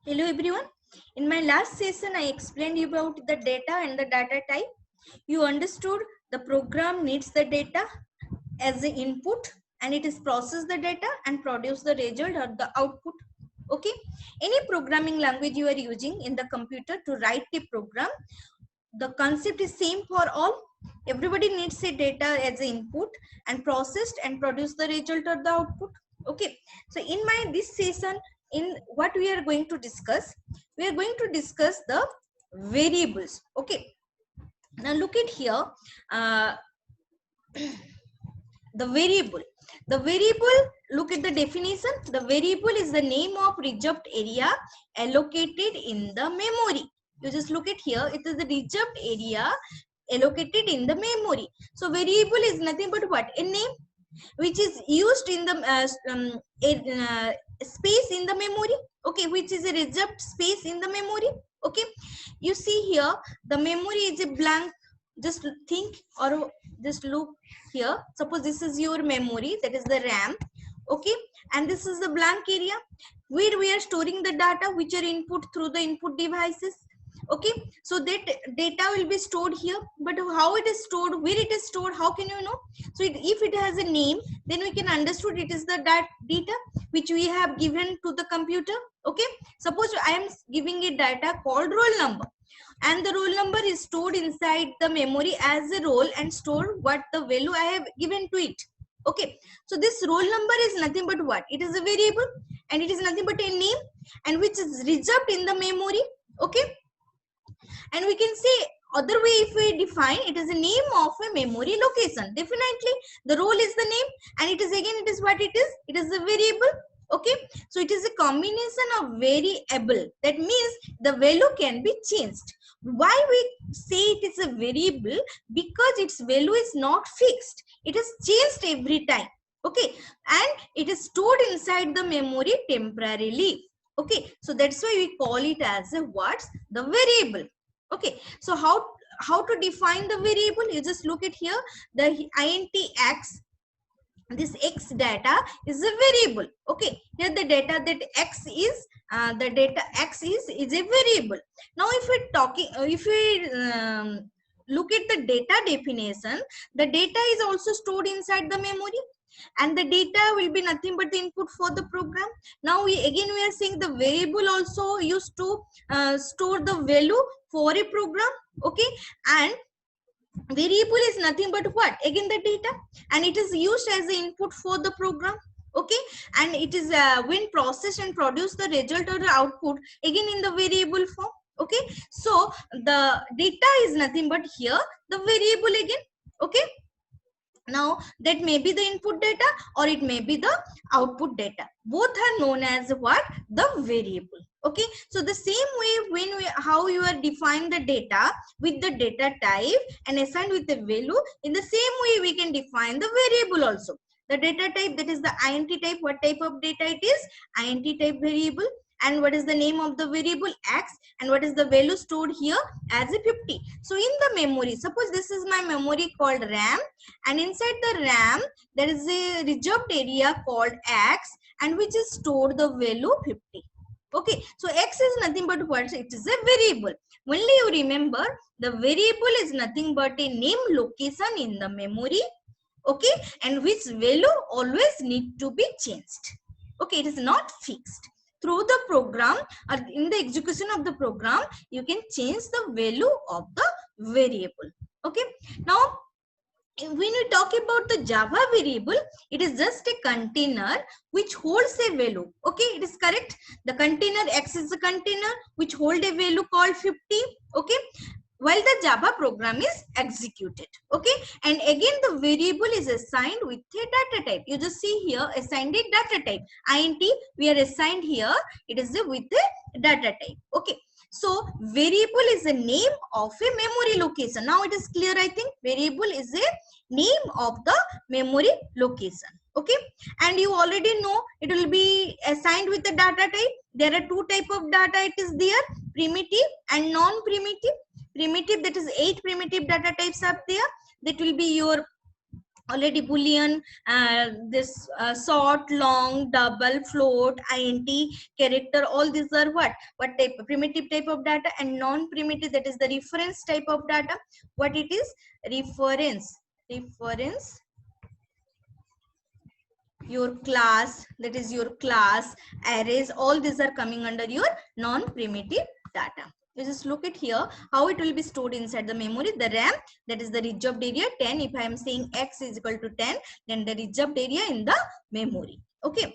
Hello everyone. In my last session, I explained you about the data and the data type. You understood the program needs the data as the input and it is process the data and produce the result or the output. Okay. Any programming language you are using in the computer to write a program, the concept is same for all. Everybody needs a data as the input and processed and produce the result or the output. Okay, so in my this session, in what we are going to discuss, we are going to discuss the variables. Okay, now look at here. uh, the variable, look at the definition. The variable is the name of reserved area allocated in the memory. You just look at here, it is the reserved area allocated in the memory. So variable is nothing but what? A name which is used in the space in the memory. Okay, which is a reserved space in the memory. Okay, you see here the memory is a blank. Just think or just look here. Suppose this is your memory, that is the RAM. Okay, and this is the blank area where we are storing the data which are input through the input devices. Okay, so that data will be stored here, but how it is stored, where it is stored, how can you know? So if it has a name, then we can understood it is the data which we have given to the computer. Okay, suppose I am giving a data called roll number, and the roll number is stored inside the memory as a roll and store what the value I have given to it. Okay, so this roll number is nothing but what? It is a variable and it is nothing but a name and which is reserved in the memory. Okay, and we can say other way, if we define, it is a name of a memory location. Definitely the role is the name and it is again, it is what it is a variable. Okay, so it is a combination of variable, that means the value can be changed. Why we say it is a variable? Because its value is not fixed, it is changed every time. Okay, and it is stored inside the memory temporarily. Okay, so that's why we call it as a what? The variable. Okay, so how to define the variable? You just look at here, the int x, this x data is a variable. Okay, here the data that x is the data x is a variable. Now if we're talking if we look at the data definition, the data is also stored inside the memory and the data will be nothing but the input for the program. Now we are saying the variable also used to store the value for a program. Okay, and variable is nothing but what? Again the data, and it is used as the input for the program. Okay, and it is when processed and produce the result or the output again in the variable form. Okay, so the data is nothing but here the variable again. Okay, now that may be the input data or it may be the output data, both are known as what? The variable. Okay, so the same way when how you are define the data with the data type and assigned with the value, in the same way we can define the variable also. The data type, that is the int type. What type of data it is? Int type variable. And what is the name of the variable? X. And what is the value stored here? As a 50. So in the memory, suppose this is my memory called RAM, and inside the RAM there is a reserved area called X, and which is stored the value 50. Okay, so X is nothing but what? It is a variable. Only you remember, the variable is nothing but a name location in the memory. Okay, and which value always need to be changed. Okay, it is not fixed. Through the program or in the execution of the program, you can change the value of the variable. Okay, now when we talk about the Java variable, it is just a container which holds a value. Okay, it is correct. The container X is a container which hold a value called 50. Okay, while the Java program is executed. Okay, and again the variable is assigned with a data type. You just see here assigned a data type. Int we are assigned here, it is with a data type. Okay, so variable is the name of a memory location. Now it is clear, I think. Variable is a name of the memory location. Okay, and you already know it will be assigned with the data type. There are two type of data it is there, primitive and non-primitive. Primitive, that is 8 primitive data types are there. That will be your already boolean, this short, long, double, float, int, character, all these are what type? Primitive type of data, and non-primitive, that is the reference type of data. What it is? Reference. Your class, that is your class, arrays, all these are coming under your non-primitive data. You just look at here how it will be stored inside the memory. The RAM, that is the reserved area 10. If I am saying x is equal to 10, then the reserved area in the memory. Okay.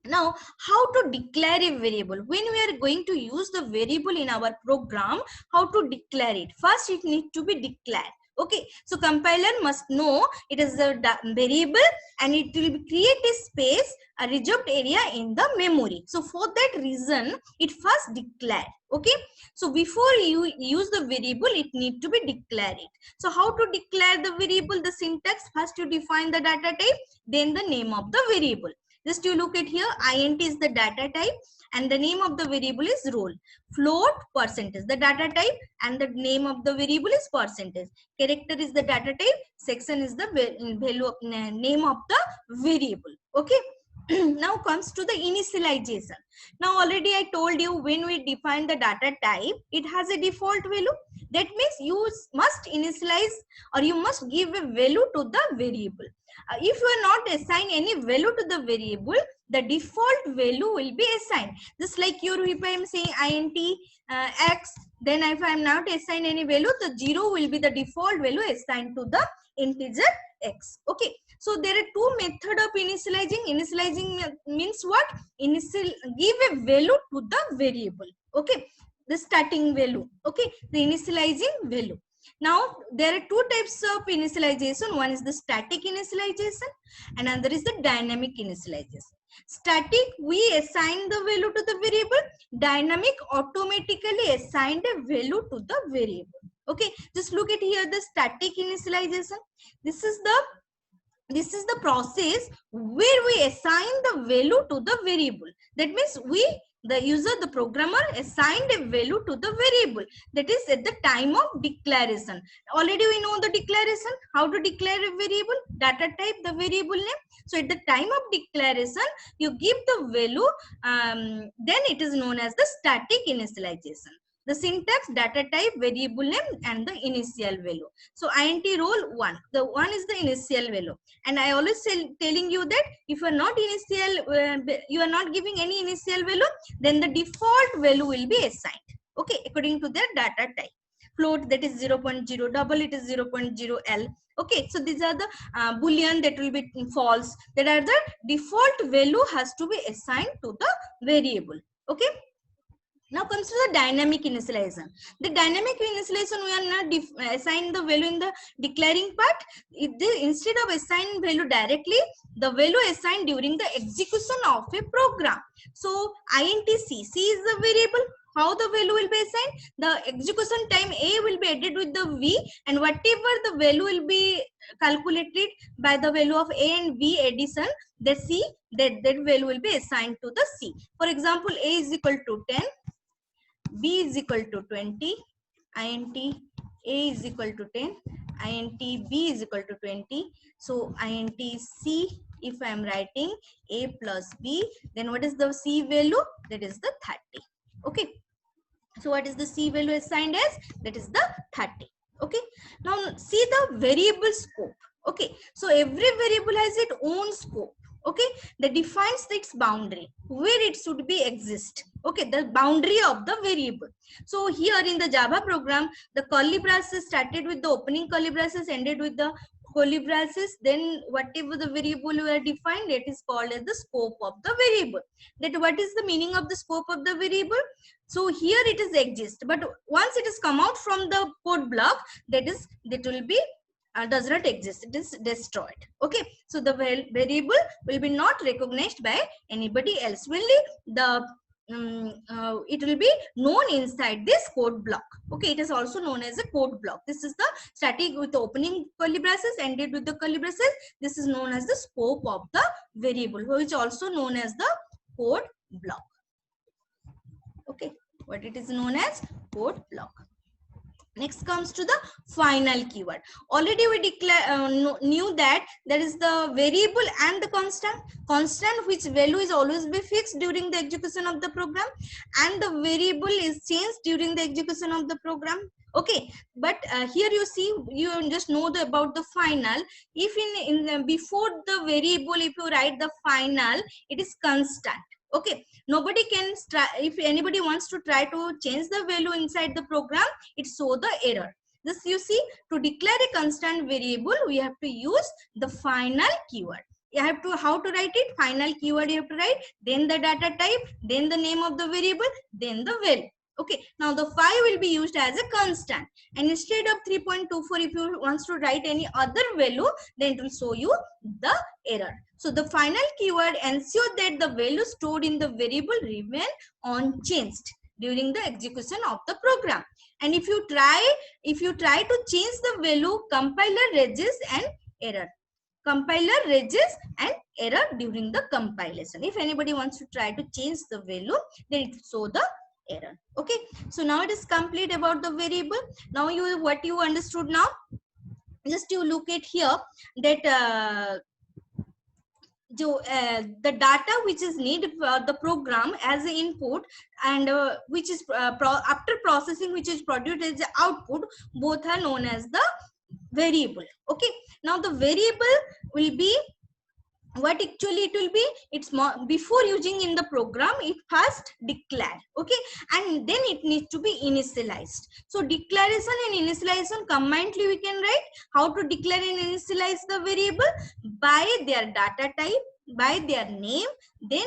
Now, how to declare a variable? When we are going to use the variable in our program, how to declare it? First, it needs to be declared. Okay, so compiler must know it is a variable, and it will create a space, a reserved area in the memory. So for that reason, it first declared. Okay, so before you use the variable, it need to be declared. So how to declare the variable? The syntax: first you define the data type, then the name of the variable. Just you look at here, int is the data type and the name of the variable is roll. Float, percentage, the data type and the name of the variable is percentage. Character is the data type, section is the value of, name of the variable. Okay. Now comes to the initialization. Now already I told you, when we define the data type, it has a default value. That means you must initialize, or you must give a value to the variable. If you are not assigning any value to the variable, the default value will be assigned. Just like your, if I am saying int x, then if I am not assigning any value, the 0 will be the default value assigned to the integer x. Okay. So there are two methods of initializing. Initializing means what? Give a value to the variable. Okay. The starting value. Okay. The initializing value. Now, there are two types of initialization. One is the static initialization and another is the dynamic initialization. Static, we assign the value to the variable. Dynamic, automatically assign a value to the variable. Okay, just look at here the static initialization. This is the process where we assign the value to the variable. That means the user, the programmer, assigned a value to the variable. That is at the time of declaration. Already we know the declaration. How to declare a variable? Data type, the variable name. So at the time of declaration, you give the value, then it is known as the static initialization. The syntax: data type, variable name, and the initial value. So int roll 1. The 1 is the initial value. And I always telling you that if you are not you are not giving any initial value, then the default value will be assigned. Okay, according to their data type. Float, that is 0.0, double, it is 0.0 L. Okay, so these are the boolean, that will be false. That are the default value has to be assigned to the variable. Okay. Now comes to the dynamic initialization. The dynamic initialization, we are not assign the value in the declaring part. Instead of assigning value directly, the value assigned during the execution of a program. So int c is the variable. How the value will be assigned? The execution time a will be added with the v, and whatever the value will be calculated by the value of a and b addition, the c, that value will be assigned to the c. For example, a is equal to 10. B is equal to 20, int A is equal to 10, int B is equal to 20. So int C, if I am writing A plus B, then what is the C value? That is the 30. Okay. So what is the C value assigned as? That is the 30. Okay. Now see the variable scope. Okay. So every variable has its own scope. Okay, that defines its boundary, where it should be exist. Okay, the boundary of the variable. So here in the Java program, the curly braces started with the opening curly braces, ended with the curly braces. Then whatever the variable we are defined, it is called as the scope of the variable. That what is the meaning of the scope of the variable? So here it is exist, but once it is come out from the code block, that will be does not exist, it is destroyed. Okay, so the variable will be not recognized by anybody else. Only the it will be known inside this code block. Okay, it is also known as a code block. This is the static with the opening curly braces, ended with the curly braces. This is known as the scope of the variable, which is also known as the code block. Okay, what it is known as code block. Next comes to the final keyword. Already we knew that there is the variable and the constant. Constant which value is always be fixed during the execution of the program, and the variable is changed during the execution of the program. Okay, but here you see, you just know about the final. If before the variable, if you write the final, it is constant. Okay, nobody can try. If anybody wants to try to change the value inside the program, it show the error. This you see, to declare a constant variable, we have to use the final keyword. You have to, how to write it? Final keyword you have to write, then the data type, then the name of the variable, then the value. Okay, now the 5 will be used as a constant, and instead of 3.24, if you wants to write any other value, then it will show you the error. So the final keyword ensure that the value stored in the variable remain unchanged during the execution of the program. And if you try to change the value, compiler raises an error. Compiler raises an error during the compilation. If anybody wants to try to change the value, then it will show the error. Okay, so now it is complete about the variable. Now what you understood now, just you look at here that the data which is needed for the program as an input, and which is after processing, which is produced as the output, both are known as the variable. Okay, now the variable will be, what actually it will be, it's more, before using in the program, it first declare. Okay, and then it needs to be initialized. So declaration and initialization combinedly we can write. How to declare and initialize the variable? By their data type, by their name, then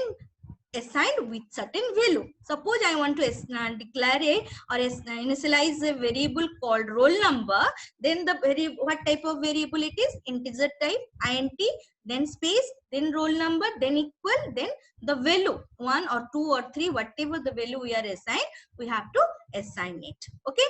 assigned with certain value. Suppose I want to declare a or initialize a variable called roll number, then the what type of variable it is? Integer type, int, then space, then roll number, then equal, then the value 1 or 2 or 3, whatever the value we are assigned, we have to assign it. Okay,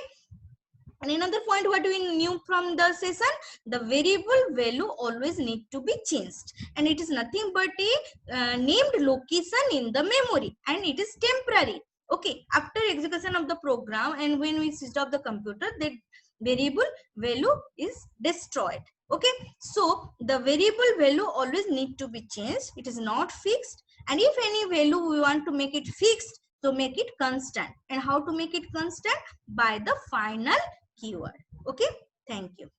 and another point what we knew from the session, the variable value always need to be changed, and it is nothing but a named location in the memory, and it is temporary. Okay, after execution of the program and when we switch off the computer, the variable value is destroyed. Okay, so the variable value always need to be changed. It is not fixed, and if any value we want to make it fixed, so make it constant. And how to make it constant? By the final keyword. Okay, thank you.